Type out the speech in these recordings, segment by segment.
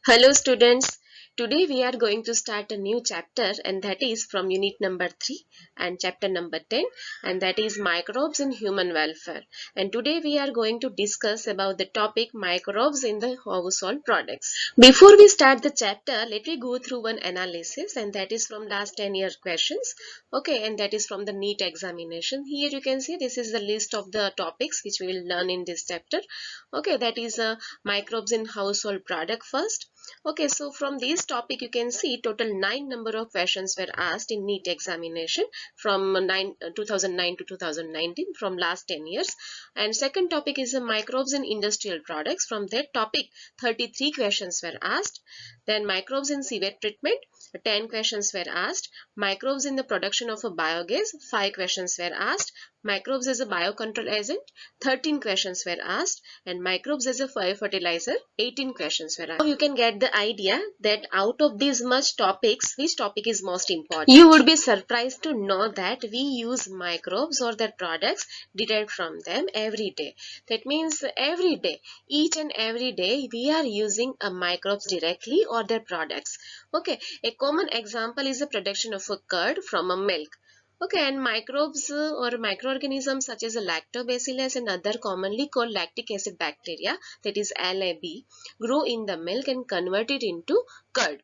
Hello students, today we are going to start a new chapter and that is from unit number 3 and chapter number 10 and that is microbes in human welfare. And today we are going to discuss about the topic microbes in the household products. Before we start the chapter, let me go through one analysis and that is from last 10 year questions. Okay, and that is from the NEET examination. Here you can see this is the list of the topics which we will learn in this chapter. Okay, that is microbes in household product first. Okay, so from this topic you can see total 9 number of questions were asked in NEET examination from 2009 to 2019 from last 10 years. And second topic is the microbes in industrial products. From that topic 33 questions were asked. Then microbes in sewage treatment, 10 questions were asked. Microbes in the production of a biogas, 5 questions were asked. Microbes as a biocontrol agent, 13 questions were asked, and microbes as a fertilizer, 18 questions were asked. Now you can get the idea that out of these much topics, which topic is most important. You would be surprised to know that we use microbes or their products derived from them every day. That means every day, each and every day, we are using a microbes directly or their products. Okay, a common example is the production of a curd from a milk. Okay, and microbes or microorganisms such as lactobacillus and other commonly called lactic acid bacteria, that is LAB, grow in the milk and convert it into curd.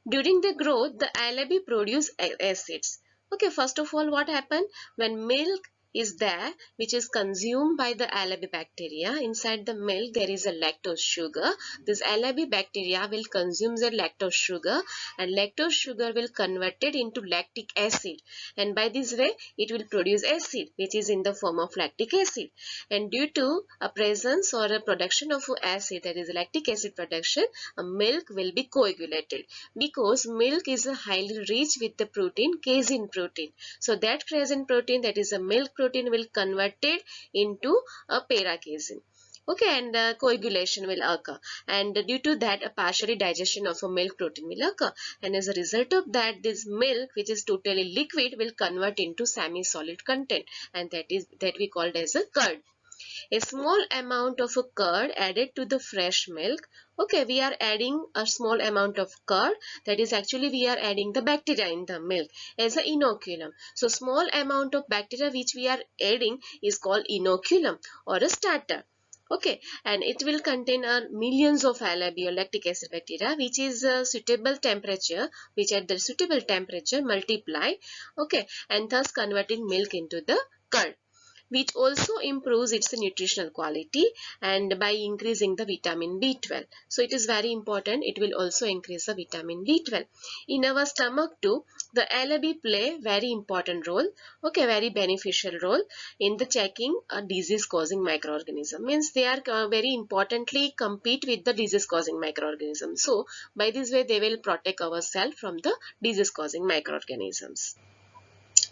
During the growth, the LAB produce acids. Okay, first of all, what happened when milk is there, which is consumed by the LAB bacteria. Inside the milk, there is a lactose sugar. This LAB bacteria will consume the lactose sugar, and lactose sugar will convert it into lactic acid. And by this way, it will produce acid, which is in the form of lactic acid. And due to a presence or a production of acid, that is lactic acid production, a milk will be coagulated because milk is highly rich with the protein casein protein. So that casein protein, that is a milk protein, will convert it into a para-casein. Okay, and coagulation will occur, and due to that a partially digestion of a milk protein will occur, and as a result of that this milk, which is totally liquid, will convert into semi-solid content, and that we called as a curd. A small amount of a curd added to the fresh milk. Okay, we are adding a small amount of curd, that is actually we are adding the bacteria in the milk as an inoculum. So small amount of bacteria which we are adding is called inoculum or a starter. Okay, and it will contain millions of LAB or lactic acid bacteria, which is a suitable temperature, which at the suitable temperature multiply, okay, and thus converting milk into the curd, which also improves its nutritional quality and by increasing the vitamin B12. So it is very important. It will also increase the vitamin B12. In our stomach too, the LAB play very important role, okay, very beneficial role in the checking a disease causing microorganism. Means they are very importantly compete with the disease causing microorganism. So by this way they will protect ourselves from the disease causing microorganisms.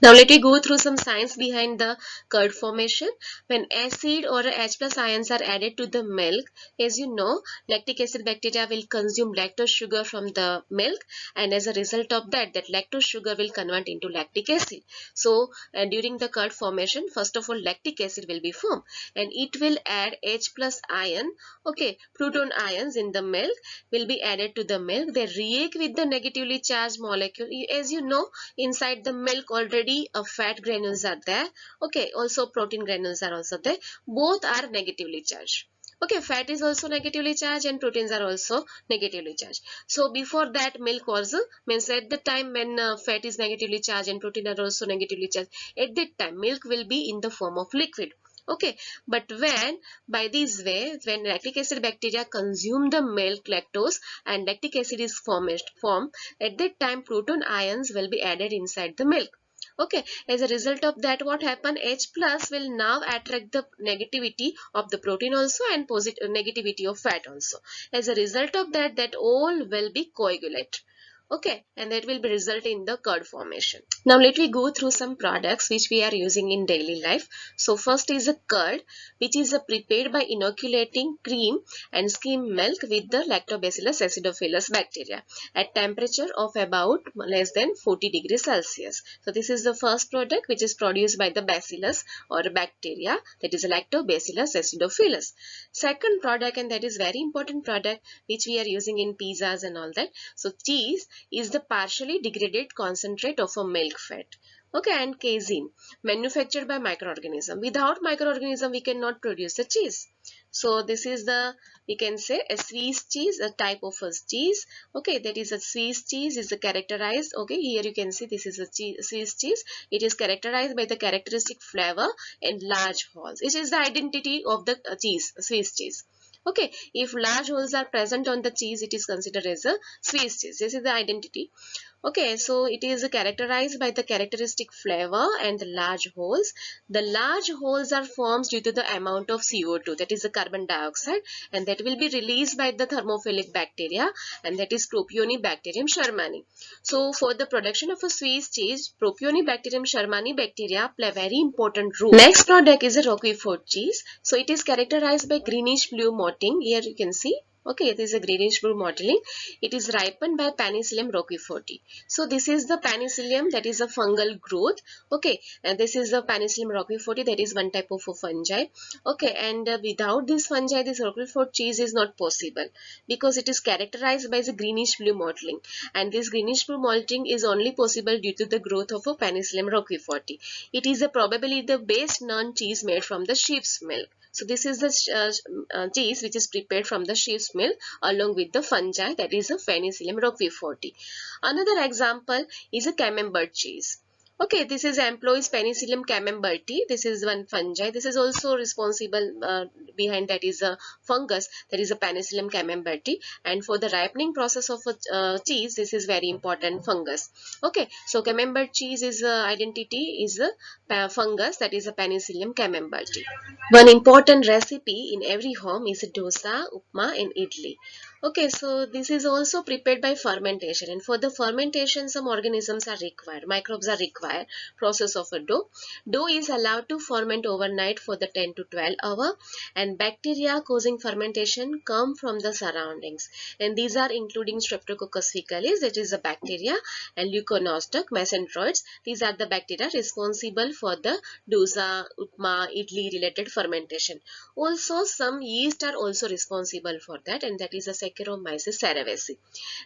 Now let me go through some science behind the curd formation. When acid or H plus ions are added to the milk, as you know, lactic acid bacteria will consume lactose sugar from the milk, and as a result of that, that lactose sugar will convert into lactic acid. So during the curd formation, first of all lactic acid will be formed, and it will add H plus ion, okay, proton ions in the milk will be added to the milk. They react with the negatively charged molecule. As you know, inside the milk already fat granules are there, okay, also protein granules are also there, both are negatively charged. Okay, fat is also negatively charged and proteins are also negatively charged. So before that milk was means at the time when fat is negatively charged and protein are also negatively charged, at that time milk will be in the form of liquid. Okay, but when by this way, when lactic acid bacteria consume the milk lactose and lactic acid is formed, at that time proton ions will be added inside the milk. Okay, as a result of that, what happen, H plus will now attract the negativity of the protein also and positive negativity of fat also. As a result of that, that all will be coagulate. Okay, and that will be result in the curd formation. Now let me go through some products which we are using in daily life. So first is a curd, which is prepared by inoculating cream and skim milk with the Lactobacillus acidophilus bacteria at temperature of about less than 40 degrees Celsius. So this is the first product which is produced by the bacillus or bacteria, that is Lactobacillus acidophilus. Second product, and that is very important product which we are using in pizzas and all that. So cheese is the partially degraded concentrate of a milk fat. Okay, and casein, manufactured by microorganism. Without microorganism, we cannot produce the cheese. So this is the, we can say, a Swiss cheese, a type of a cheese. Okay, that is a Swiss cheese is characterized. Okay, here you can see this is a Swiss cheese. It is characterized by the characteristic flavor and large holes. It is the identity of the cheese, Swiss cheese. Okay, if large holes are present on the cheese, it is considered as a Swiss cheese. This is the identity. Okay, so it is characterized by the characteristic flavor and the large holes. The large holes are formed due to the amount of CO2, that is the carbon dioxide, and that will be released by the thermophilic bacteria, and that is Propionibacterium shermani. So for the production of a Swiss cheese, Propionibacterium shermani bacteria play a very important role. Next product is a Roquefort cheese. So it is characterized by greenish blue mottling. Here you can see. Okay, it is a greenish blue mottling. It is ripened by Penicillium roqueforti. So this is the Penicillium, that is a fungal growth. Okay, and this is the Penicillium roqueforti, that is one type of a fungi. Okay, and without this fungi, this Roquefort cheese is not possible because it is characterized by the greenish blue mottling, and this greenish blue mottling is only possible due to the growth of a Penicillium roqueforti. It is probably the best known cheese made from the sheep's milk. So this is the cheese which is prepared from the sheep's milk along with the fungi, that is a Penicillium roqueforti. Another example is a camembert cheese. Okay, this is employs Penicillium camemberti. This is one fungi. This is also responsible behind that is a fungus, that is a Penicillium camemberti. And for the ripening process of a cheese, this is very important fungus. Okay, so camembert cheese is identity is a fungus, that is a Penicillium camemberti. One important recipe in every home is dosa, upma and idli. Okay, so this is also prepared by fermentation, and for the fermentation some organisms are required, microbes are required, process of a dough. Dough is allowed to ferment overnight for the 10 to 12 hours, and bacteria causing fermentation come from the surroundings, and these are including Streptococcus faecalis, that is a bacteria, and Leuconostoc mesenteroids. These are the bacteria responsible for the dosa, upma, idli related fermentation. Also some yeast are also responsible for that, and that is a Saccharomyces cerevisiae.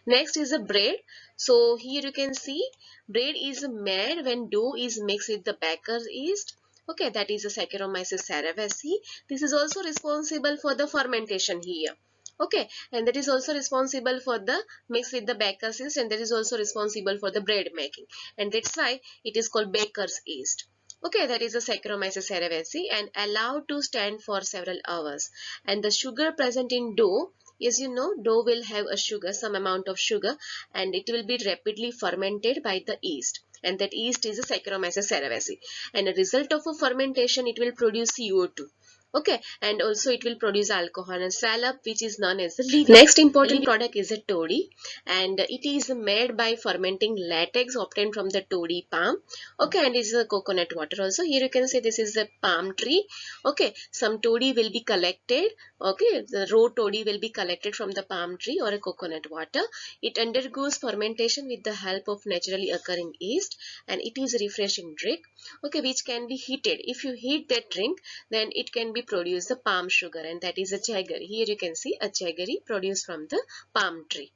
Next is a bread. So here you can see bread is made when dough is mixed with the baker's yeast. Okay, that is a Saccharomyces cerevisiae. This is also responsible for the fermentation here. Okay, and that is also responsible for the mix with the baker's yeast, and that is also responsible for the bread making, and that's why it is called baker's yeast. Okay, that is a Saccharomyces cerevisiae, and allowed to stand for several hours. And the sugar present in dough, as you know, dough will have a sugar, some amount of sugar, and it will be rapidly fermented by the yeast. And that yeast is a Saccharomyces cerevisiae. And a result of a fermentation, it will produce CO2. Okay, and also it will produce alcohol and salep, which is known as the liver. Next important product is a toddy, and it is made by fermenting latex obtained from the toddy palm. Okay, and it is a coconut water also. Here you can see this is a palm tree. Okay, some toddy will be collected. Okay, the raw toddy will be collected from the palm tree or a coconut water. It undergoes fermentation with the help of naturally occurring yeast, and it is a refreshing drink. Okay, which can be heated. If you heat that drink, then it can be produce the palm sugar, and that is a jaggery. Here you can see a jaggery produced from the palm tree.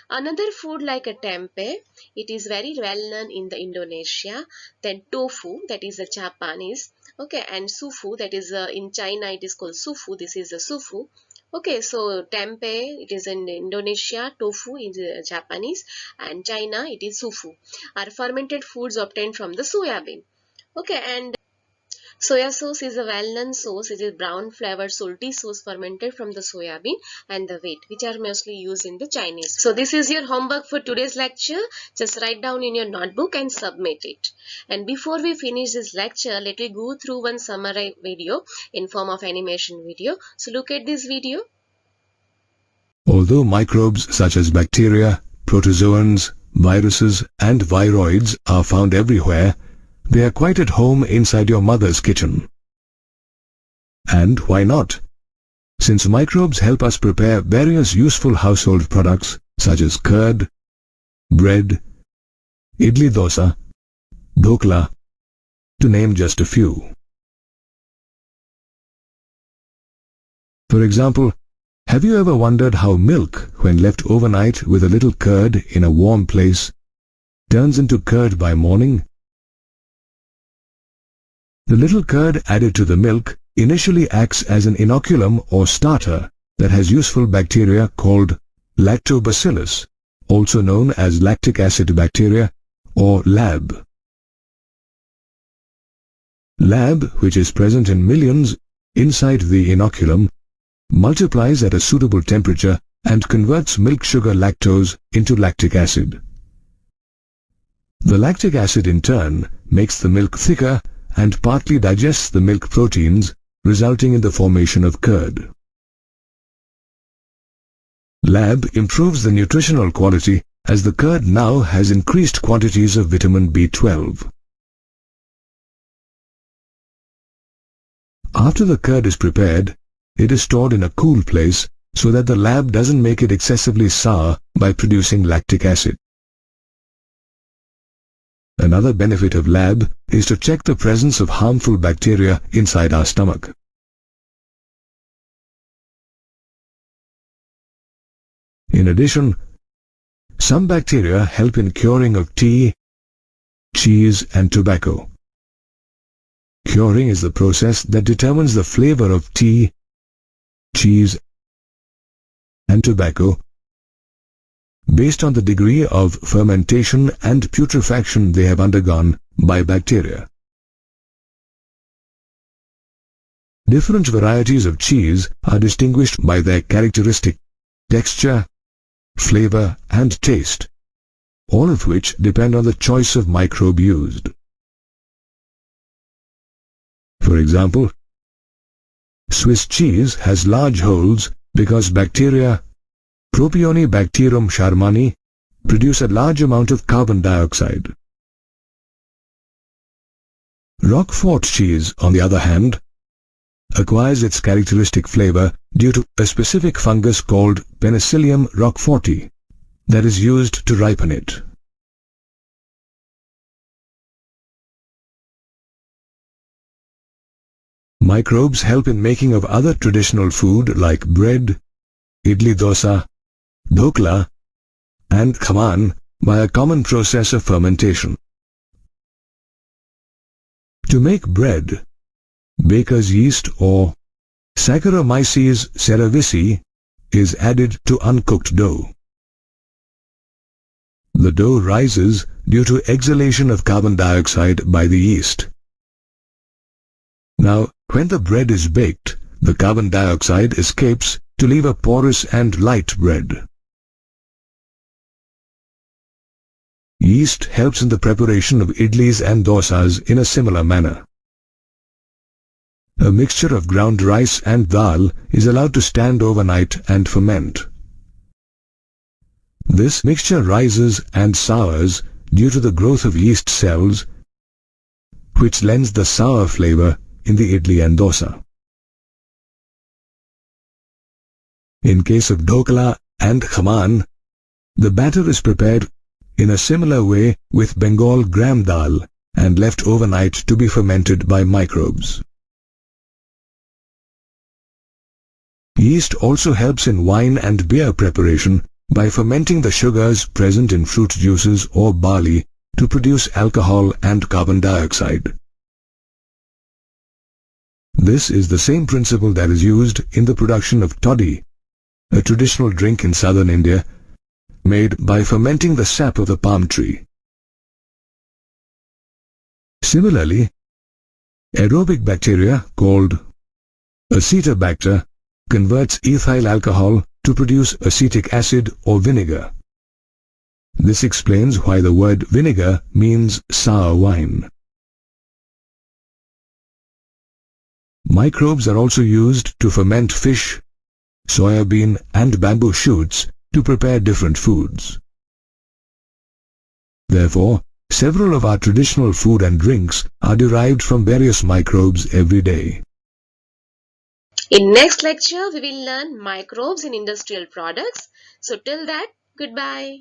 Another food like a tempeh, it is very well known in the Indonesia. Then tofu, that is a Japanese. Okay, and sufu, that is in China it is called sufu. This is a sufu. Okay, so tempeh, it is in Indonesia, tofu is Japanese, and China it is sufu, are fermented foods obtained from the soya bean. Okay, and soya sauce is a well-known sauce. It is brown flavored salty sauce fermented from the soya bean and the wheat, which are mostly used in the Chinese. So this is your homework for today's lecture. Just write down in your notebook and submit it. And before we finish this lecture, let me go through one summary video in form of animation video. So look at this video. Although microbes such as bacteria, protozoans, viruses and viroids are found everywhere, they are quite at home inside your mother's kitchen. And why not? Since microbes help us prepare various useful household products such as curd, bread, idli dosa, dhokla, to name just a few. For example, have you ever wondered how milk, when left overnight with a little curd in a warm place, turns into curd by morning? The little curd added to the milk initially acts as an inoculum or starter that has useful bacteria called lactobacillus, also known as lactic acid bacteria or LAB. LAB, which is present in millions inside the inoculum, multiplies at a suitable temperature and converts milk sugar lactose into lactic acid. The lactic acid in turn makes the milk thicker and partly digests the milk proteins, resulting in the formation of curd. LAB improves the nutritional quality as the curd now has increased quantities of vitamin B12. After the curd is prepared, it is stored in a cool place so that the LAB doesn't make it excessively sour by producing lactic acid. Another benefit of LAB is to check the presence of harmful bacteria inside our stomach. In addition, some bacteria help in curing of tea, cheese and tobacco. Curing is the process that determines the flavor of tea, cheese and tobacco based on the degree of fermentation and putrefaction they have undergone by bacteria. Different varieties of cheese are distinguished by their characteristic texture, flavor and taste, all of which depend on the choice of microbe used. For example, Swiss cheese has large holes because bacteria Propionibacterium sharmani produce a large amount of carbon dioxide. Roquefort cheese, on the other hand, acquires its characteristic flavor due to a specific fungus called Penicillium roqueforti that is used to ripen it. Microbes help in making of other traditional food like bread, idli dosa, dhokla and khaman by a common process of fermentation. To make bread, baker's yeast or Saccharomyces cerevisiae is added to uncooked dough. The dough rises due to exhalation of carbon dioxide by the yeast. Now, when the bread is baked, the carbon dioxide escapes to leave a porous and light bread. Yeast helps in the preparation of idlis and dosas in a similar manner. A mixture of ground rice and dal is allowed to stand overnight and ferment. This mixture rises and sours due to the growth of yeast cells, which lends the sour flavor in the idli and dosa. In case of dhokla and khaman, the batter is prepared in a similar way with Bengal gram dal and left overnight to be fermented by microbes. Yeast also helps in wine and beer preparation by fermenting the sugars present in fruit juices or barley to produce alcohol and carbon dioxide. This is the same principle that is used in the production of toddy, a traditional drink in southern India, made by fermenting the sap of the palm tree. Similarly, aerobic bacteria called Acetobacter converts ethyl alcohol to produce acetic acid or vinegar. This explains why the word vinegar means sour wine. Microbes are also used to ferment fish, soya bean and bamboo shoots to prepare different foods. Therefore, several of our traditional food and drinks are derived from various microbes every day. In next lecture, we will learn microbes in industrial products. So till that, goodbye.